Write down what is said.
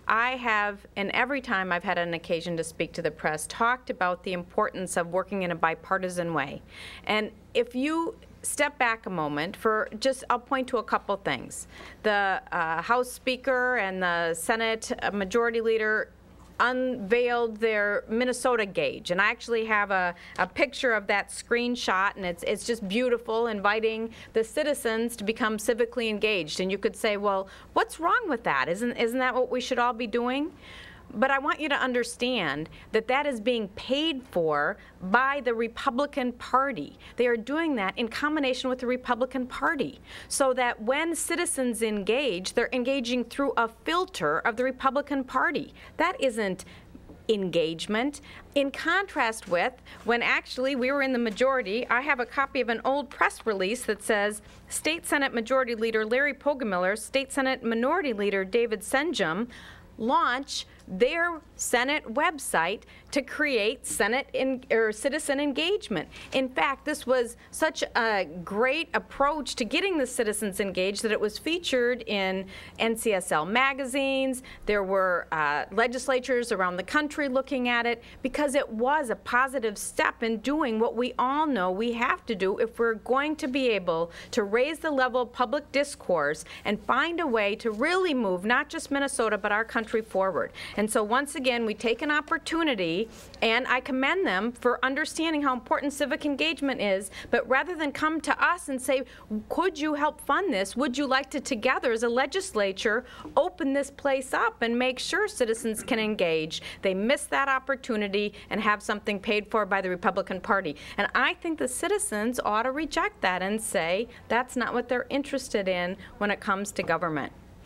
I have, and every time I've had an occasion to speak to the press, talked about the importance of working in a bipartisan way. And if you step back a moment for just, I'll point to a couple things. The House Speaker and the Senate Majority Leader unveiled their Minnesota gauge, and I actually have a picture of that screenshot, and it's just beautiful, inviting the citizens to become civically engaged. And you could say, well, what's wrong with that? Isn't that what we should all be doing? But I want you to understand that that is being paid for by the Republican Party. They are doing that in combination with the Republican Party, so that when citizens engage, they're engaging through a filter of the Republican Party. That isn't engagement. In contrast with when actually we were in the majority, I have a copy of an old press release that says State Senate Majority Leader Larry Poggemiller, State Senate Minority Leader David Senjum launch their Senate website to create citizen engagement. In fact, this was such a great approach to getting the citizens engaged that it was featured in NCSL magazines. There were legislatures around the country looking at it, because it was a positive step in doing what we all know we have to do if we're going to be able to raise the level of public discourse and find a way to really move not just Minnesota but our country forward. And so once again, we take an opportunity, and I commend them for understanding how important civic engagement is, but rather than come to us and say, could you help fund this? Would you like to together as a legislature open this place up and make sure citizens can engage? They miss that opportunity and have something paid for by the Republican Party. And I think the citizens ought to reject that and say that's not what they're interested in when it comes to government.